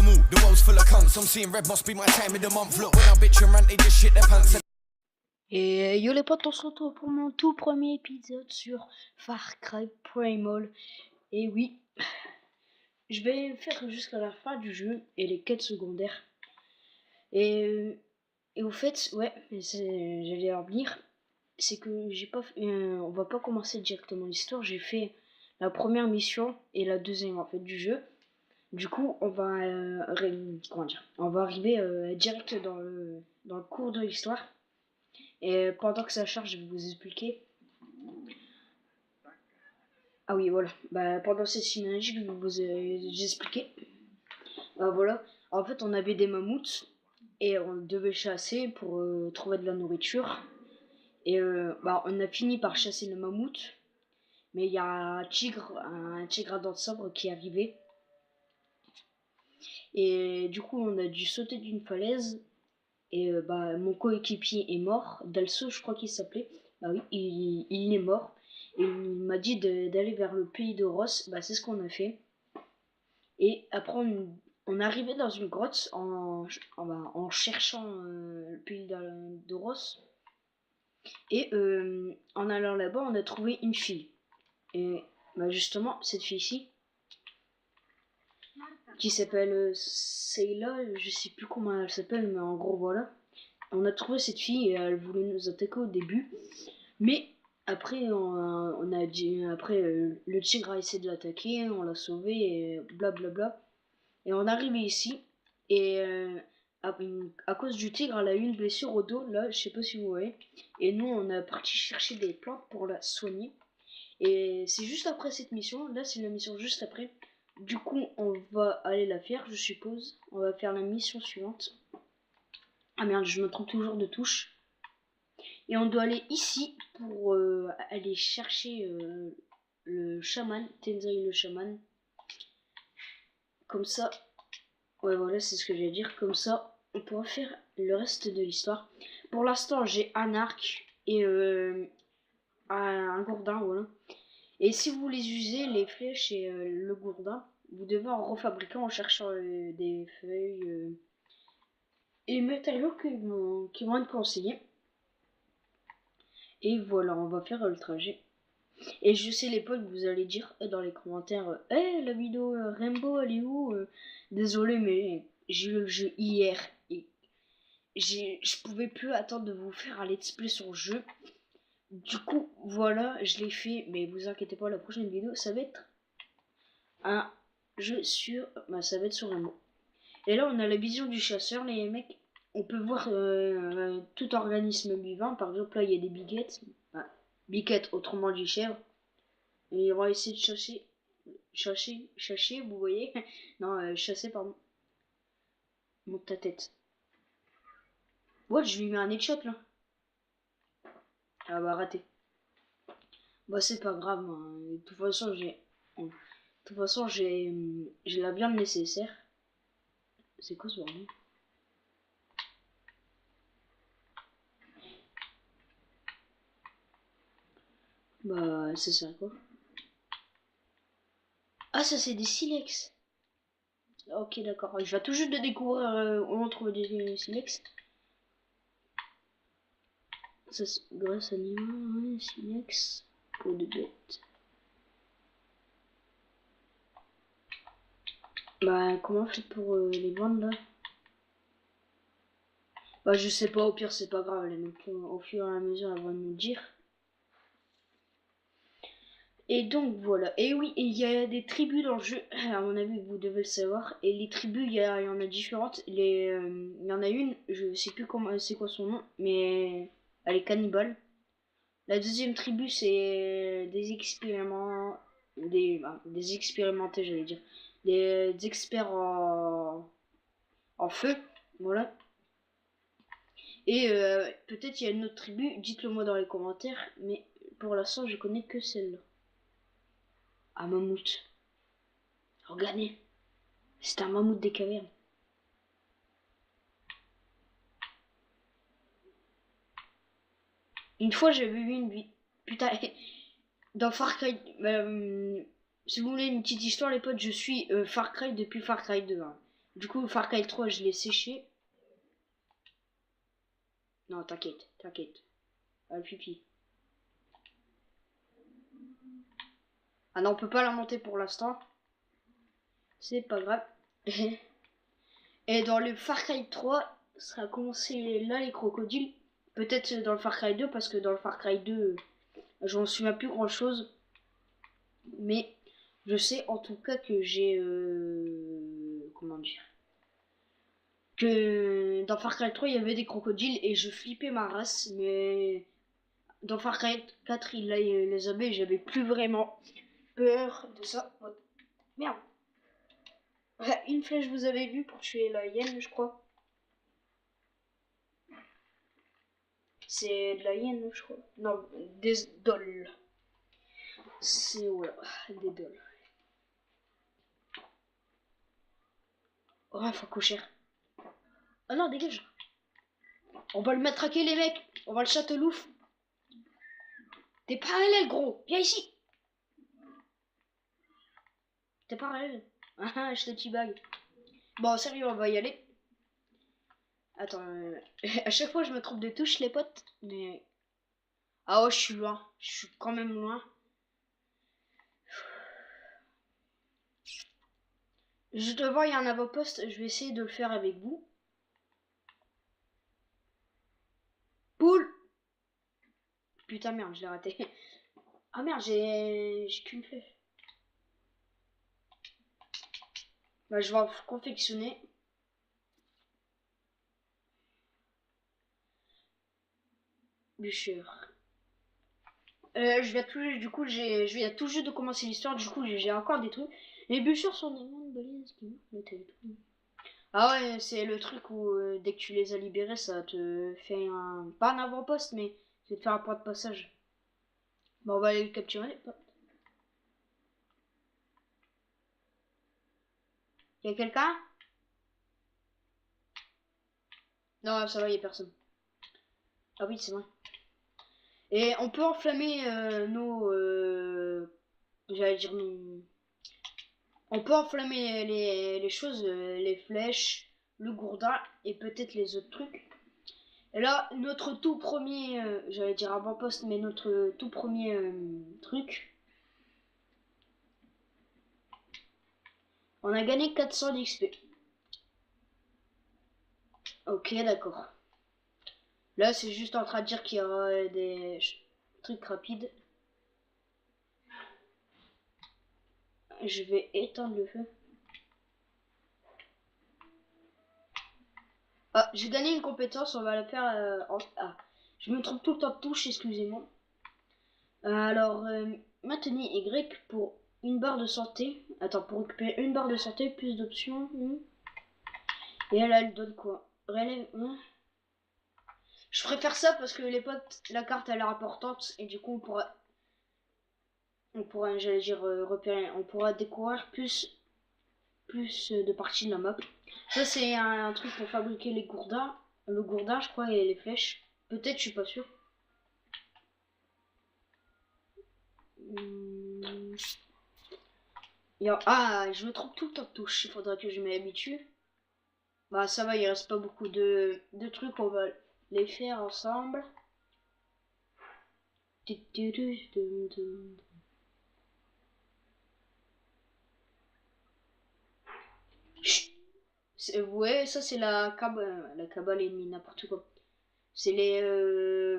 them all. The world's full of cunts. I'm seeing red must be my time of the month. Look, when I bitch and rant, they just shit their pants. Et yo les potes, on se retrouve pour mon tout premier épisode sur Far Cry Primal. Et oui, je vais faire jusqu'à la fin du jeu et les quêtes secondaires. Et au fait, ouais, j'allais en venir, c'est que j'ai pas, on va pas commencer directement l'histoire. J'ai fait la première mission et la deuxième en fait du jeu. Du coup, on va on va arriver direct dans le cours de l'histoire. Et pendant que ça charge, je vais vous expliquer. Ah oui, voilà. Pendant cette cinématique, je vais vous expliquer. Voilà. En fait, on avait des mammouths et on devait chasser pour trouver de la nourriture. Et on a fini par chasser le mammouth. Mais il y a un tigre à dents de sabre qui est arrivé. Et du coup, on a dû sauter d'une falaise. Et mon coéquipier est mort. Dalso, je crois qu'il s'appelait. Bah oui, il est mort. Et il m'a dit d'aller vers le pays de Ross. C'est ce qu'on a fait. Et après, on est arrivé dans une grotte en cherchant le pays de Ross. Et en allant là-bas, on a trouvé une fille. Et justement, cette fille-ci, qui s'appelle Sayla, je sais plus comment elle s'appelle, mais en gros, voilà. On a trouvé cette fille et elle voulait nous attaquer au début. Mais après, le tigre a essayé de l'attaquer, on l'a sauvé et blablabla. Et on est arrivé ici et à cause du tigre, elle a eu une blessure au dos, là, je sais pas si vous voyez. Et nous, on a parti chercher des plantes pour la soigner. Et c'est juste après cette mission, là c'est la mission juste après. Du coup, on va aller la faire, je suppose. On va faire la mission suivante. Ah merde, je me trompe toujours de touche. Et on doit aller ici pour aller chercher le chaman, Tenzai le chaman. Comme ça, ouais voilà, c'est ce que j'allais dire. Comme ça, on pourra faire le reste de l'histoire. Pour l'instant, j'ai un arc et un gourdin, voilà. Et si vous voulez user les flèches et le gourdin, vous devez en refabriquer en cherchant des feuilles et matériaux qui vont être conseillés. Et voilà, on va faire le trajet. Et je sais les potes, vous allez dire dans les commentaires, la vidéo Rainbow elle est où Désolé mais j'ai eu le jeu hier et je pouvais plus attendre de vous faire un let's play sur le jeu. Du coup voilà, je l'ai fait, mais vous inquiétez pas, la prochaine vidéo ça va être un jeu sur, ça va être sur Rainbow. Et là on a la vision du chasseur les mecs. On peut voir tout organisme vivant. Par exemple là il y a des biguettes. Biquette, autrement dit chèvre. Et on va essayer de chasser, vous voyez. Non, chasser, pardon. Monte ta tête. Ouais, je lui mets un headshot là. Ah raté. C'est pas grave. De toute façon, j'ai la viande nécessaire. C'est quoi ce bordel? Ça sert à quoi? Ah, ça c'est des silex. Ok, d'accord. Je vais tout juste de découvrir où on trouve des silex. Ça c'est graisse animal, silex, peau de bête. Comment on fait pour les vendre là? Je sais pas, au pire c'est pas grave, les mecs, au fur et à mesure elles vont nous dire. Et donc voilà, et oui, il y a des tribus dans le jeu, à mon avis vous devez le savoir, et les tribus il y en a différentes, il y en a une, je sais plus comment, c'est quoi son nom, mais elle est cannibale. La deuxième tribu c'est des expérimentés j'allais dire, des experts en feu, voilà. Et peut-être il y a une autre tribu, dites-le moi dans les commentaires, mais pour l'instant je connais que celle-là. Un mammouth. Regardez, c'est un mammouth des cavernes. Une fois j'avais vu une vie. Putain, dans Far Cry. Si vous voulez une petite histoire les potes, je suis Far Cry depuis Far Cry 2. Hein. Du coup, Far Cry 3, je l'ai séché. Non, t'inquiète, t'inquiète. Ah, le pipi. Ah non, on peut pas la monter pour l'instant. C'est pas grave. Et dans le Far Cry 3, ça a commencé là les crocodiles. Peut-être dans le Far Cry 2, parce que dans le Far Cry 2, j'en souviens plus grand chose. Mais je sais en tout cas que j'ai... comment dire, que dans Far Cry 3, il y avait des crocodiles et je flippais ma race. Mais dans Far Cry 4, il les avait et j'avais plus vraiment peur de ça. Oh, merde. Une flèche, vous avez vu, pour tuer la hyène, je crois. C'est de la hyène, je crois. Non, des dolls. C'est, voilà, des dolls. Oh, faut coucher. Oh non, dégage. On va le mettre traquer, les mecs. On va le châteaulouf. T'es parallèle, gros. Viens ici. T'es parallèle. Ah, je te teabag. Bon, sérieux, on va y aller. Attends, à chaque fois je me trompe de touche, les potes. Mais... ah ouais, je suis loin. Je suis quand même loin. Je te vois, il y a un avant-poste. Je vais essayer de le faire avec vous. Poule. Putain, merde, je l'ai raté. Ah merde, j'ai qu'une flèche. Bah, je vais en confectionner. Bûcheur. Je viens tout, du coup, je viens tout juste de commencer l'histoire. Du coup, j'ai encore des trucs. Les bûcheurs sont des mondes balises qui le territoire. Ah ouais, c'est le truc où dès que tu les as libérés, ça te fait un... pas un avant-poste, mais ça te fait un point de passage. Bon, on va aller le capturer. Y'a quelqu'un? Non, ça va, y'a personne. Ah oui, c'est vrai. Et on peut enflammer nos... j'allais dire... on peut enflammer les choses, les flèches, le gourdin et peut-être les autres trucs. Et là, notre tout premier... j'allais dire avant-poste, mais notre tout premier truc... on a gagné 400 d'XP. Ok, d'accord. Là, c'est juste en train de dire qu'il y aura des trucs rapides. Je vais éteindre le feu. Ah, j'ai gagné une compétence, on va la faire en... ah, je me trompe tout le temps de touche, excusez-moi. Alors, maintenez Y pour une barre de santé. Attends, pour récupérer une barre de santé, plus d'options. Et elle donne quoi? Relève... Je préfère ça parce que les potes, la carte elle est importante et du coup on pourra, j'allais dire repérer, on pourra découvrir plus de parties de la map. Ça c'est un truc pour fabriquer les gourdins, le gourdin je crois et les flèches. Peut-être, je suis pas sûr. Ah, je me trompe tout le temps de touche, il faudra que je m'y habitue. Bah ça va, il reste pas beaucoup de trucs, on va les faire ensemble. Ouais, ça c'est la cabale ennemie, n'importe quoi. C'est les...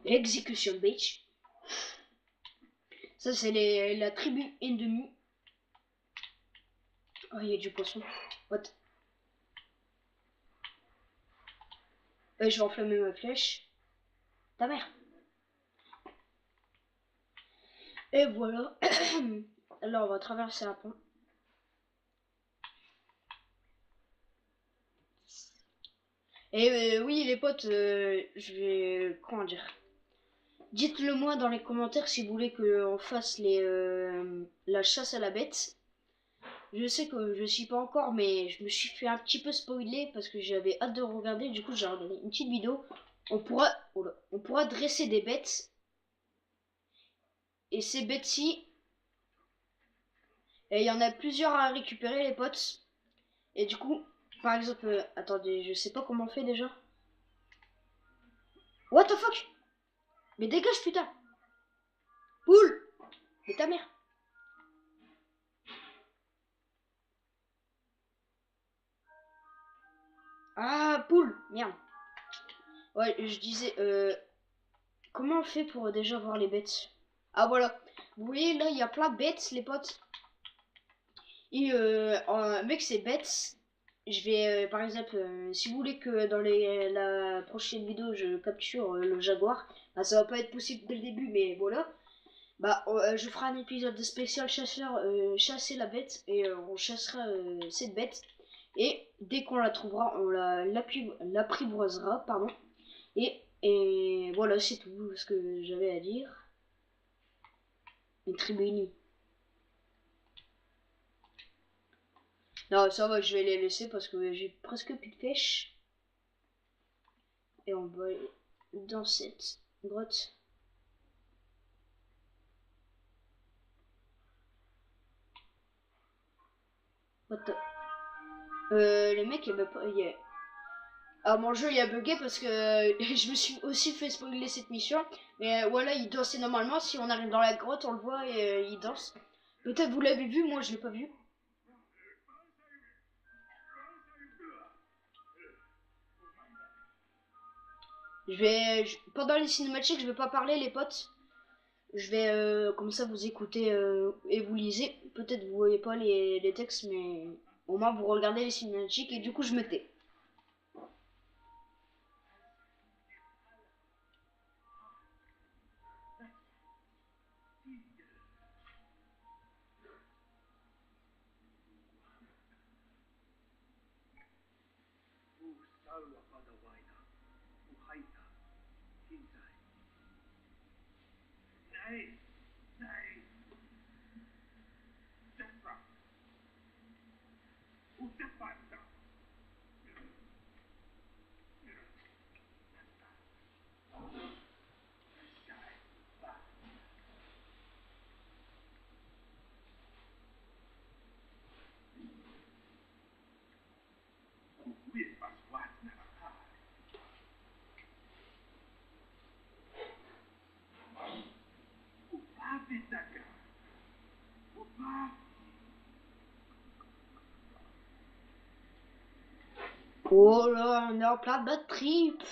Execution Beach. Ça c'est la tribu ennemie. Oh, il y a du poisson. What? Je vais enflammer ma flèche. Ta mère. Et voilà. Alors on va traverser un pont. Et oui les potes, je vais... comment dire? Dites-le moi dans les commentaires si vous voulez qu'on fasse la chasse à la bête. Je sais que je suis pas encore, mais je me suis fait un petit peu spoiler parce que j'avais hâte de regarder. Du coup, j'ai regardé une petite vidéo. On pourra dresser des bêtes Et c'est Betsy. Et il y en a plusieurs à récupérer, les potes. Et du coup, par exemple, attendez, je sais pas comment on fait déjà. What the fuck? Mais dégage, putain! Poule! Mais ta mère! Ah, poule! Merde. Ouais, je disais, comment on fait pour déjà voir les bêtes? Ah, voilà. Vous voyez, là, il y a plein de bêtes, les potes. Et avec ces bêtes, je vais, par exemple, si vous voulez que dans la prochaine vidéo, je capture le jaguar, bah, ça va pas être possible dès le début, mais voilà. Bah, je ferai un épisode de spécial chasseur, chasser la bête, et on chassera cette bête. Et dès qu'on la trouvera, on l'apprivoisera, pardon. Et voilà, c'est tout ce que j'avais à dire. Une tribune. Non, ça va, je vais les laisser parce que j'ai presque plus de pêche. Et on va aller dans cette grotte. What the... le mec, il a pas... Ah, mon jeu, il a bugué parce que je me suis aussi fait spoiler cette mission. Mais voilà, il dansait normalement. Si on arrive dans la grotte, on le voit et il danse. Peut-être vous l'avez vu, moi je l'ai pas vu. Pendant les cinématiques, je vais pas parler, les potes. Je vais comme ça vous écouter et vous lisez. Peut-être vous voyez pas les textes, mais au moins vous regardez les cinématiques et du coup je me tais. Oh là, on est en plein bad trip.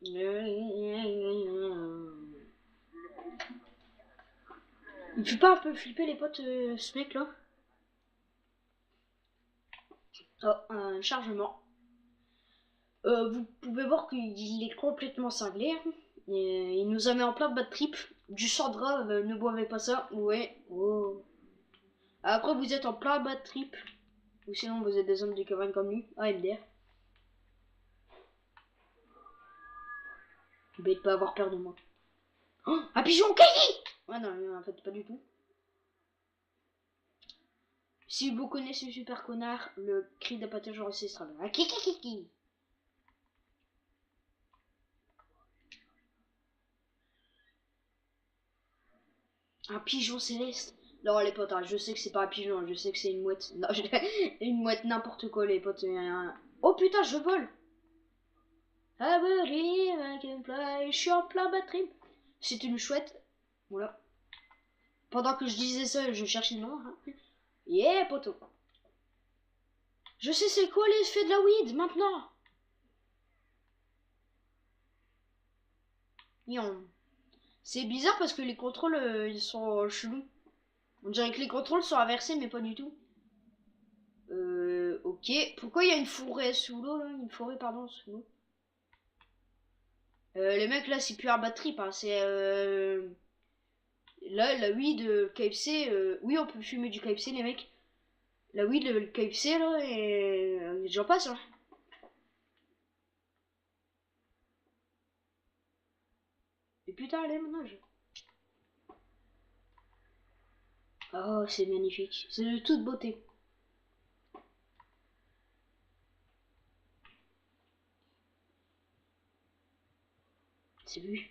Il fait pas un peu flipper les potes, ce mec là? Oh, un chargement. Vous pouvez voir qu'il est complètement cinglé. Et il nous a mis en plein bad trip. Du sang grave, ne boivez pas ça. Ouais. Oh. Après, vous êtes en plein bad trip. Ou sinon, vous êtes des hommes du caverne comme lui. Ah, MDR. Bête pas avoir peur de moi. Oh, un pigeon, Kiki! Ouais, non, en fait, pas du tout. Si vous connaissez Super Connard, le cri d'appâtage ancestral. Ah, Kiki, Kiki! Un pigeon céleste. Non, les potes, hein, je sais que c'est pas un pigeon, je sais que c'est une mouette. Non, une mouette, n'importe quoi, les potes. Oh putain, je vole! I believe I can fly. Je suis en plein bad trip. C'est une chouette. Voilà. Pendant que je disais ça, je cherchais le nom. Hein. Yeah, poteau. Je sais c'est quoi l'effet de la weed maintenant. C'est bizarre parce que les contrôles, ils sont chelous. On dirait que les contrôles sont inversés, mais pas du tout. Ok. Pourquoi il y a une forêt sous l'eau, là? Une forêt, pardon, sous l'eau. Les mecs, là, c'est plus un bad trip, hein. C'est, là, la weed KFC, oui, on peut fumer du KFC, les mecs. La weed, le KFC, là, et j'en passe, hein. Et putain, allez, maintenant, oh, c'est magnifique. C'est de toute beauté. C'est vu.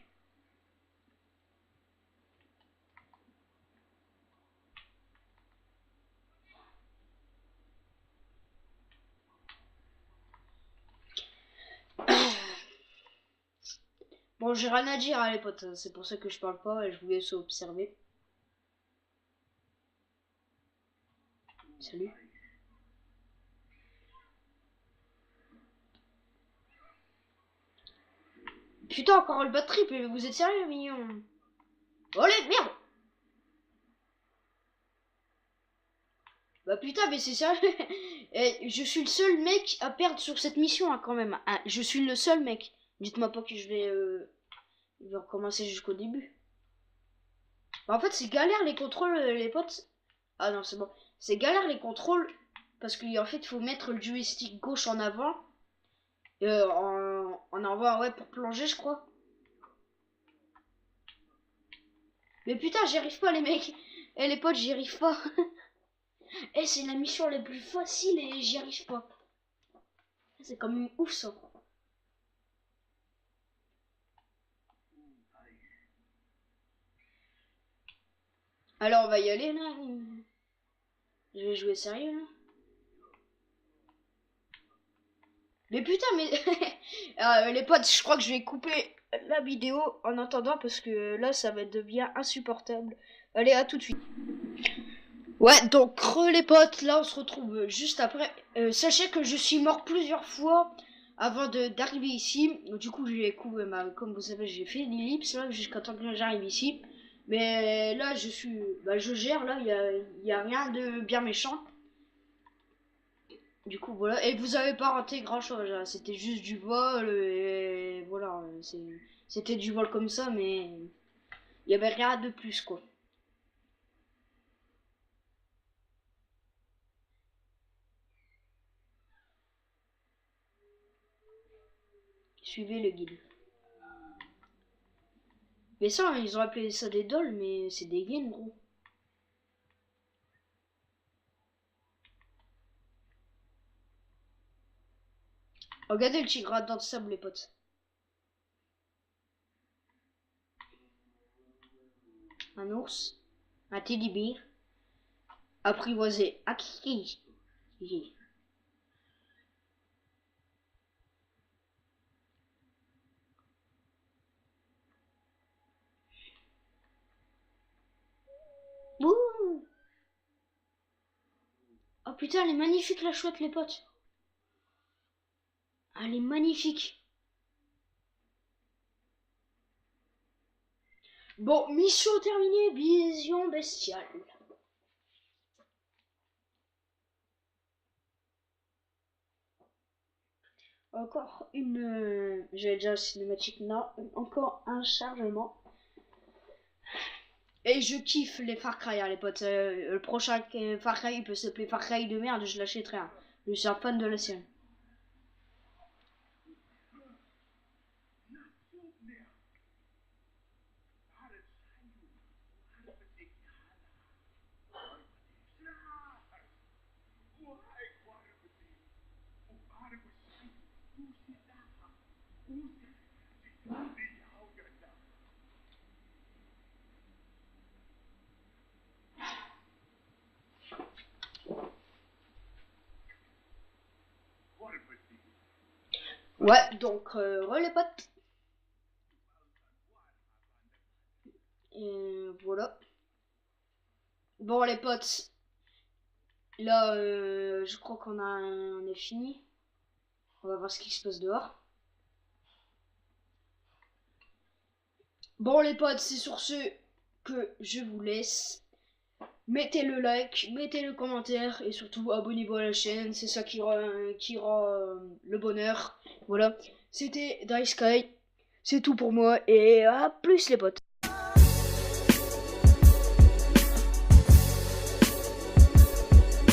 Bon, j'ai rien à dire, hein, les potes. C'est pour ça que je parle pas et je vous laisse observer. Salut. Putain, encore le bad trip, vous êtes sérieux, mignon? Allez, merde! Bah putain, mais c'est sérieux. Et je suis le seul mec à perdre sur cette mission, hein, quand même. Ah, je suis le seul mec. Dites-moi pas que je vais recommencer jusqu'au début. Bah, en fait, c'est galère les contrôles, les potes. Ah non, c'est bon. C'est galère les contrôles. Parce qu'en fait, il faut mettre le joystick gauche en avant. En avant, ouais, pour plonger, je crois. Mais putain, j'y arrive pas, les mecs. Eh, les potes, j'y arrive pas. Eh, c'est la mission la plus facile et j'y arrive pas. C'est comme une ouf, ça. Alors, on va y aller, là. Je vais jouer sérieux, là. Mais putain, mais... les potes, je crois que je vais couper la vidéo en attendant parce que là, ça va devenir insupportable. Allez, à tout de suite. Ouais, donc, les potes, là, on se retrouve juste après. Sachez que je suis mort plusieurs fois avant d'arriver ici. Du coup, j'ai comme vous savez, j'ai fait l'ellipse, là, jusqu'à temps que j'arrive ici. Mais là, je gère, là, y a rien de bien méchant. Du coup, voilà. Et vous avez pas raté grand chose, hein. C'était juste du vol. Et voilà. C'était du vol comme ça, mais il y avait rien de plus, quoi. Suivez le guide. Mais ça, ils ont appelé ça des dolls, mais c'est des gaines, gros. Regardez le tigre dans le sable, les potes. Un ours. Un teddy bear. Apprivoisé. Aki. Ouh. Oh putain, elle est magnifique, la chouette, les potes. Elle est magnifique. Bon, mission terminée, vision bestiale. Encore une... J'avais déjà cinématique, non. Encore un chargement. Et je kiffe les Far Cry, hein, les potes. Le prochain Far Cry peut s'appeler Far Cry de merde, je l'achèterai. Hein. Je suis un fan de la série. Ouais, donc, ouais les potes. Et voilà. Bon les potes, là, je crois on est fini. On va voir ce qui se passe dehors. Bon les potes, c'est sur ce que je vous laisse. Mettez le like, mettez le commentaire et surtout abonnez-vous à la chaîne, c'est ça qui rend le bonheur. Voilà, c'était Dry Sky, c'est tout pour moi et à plus les potes.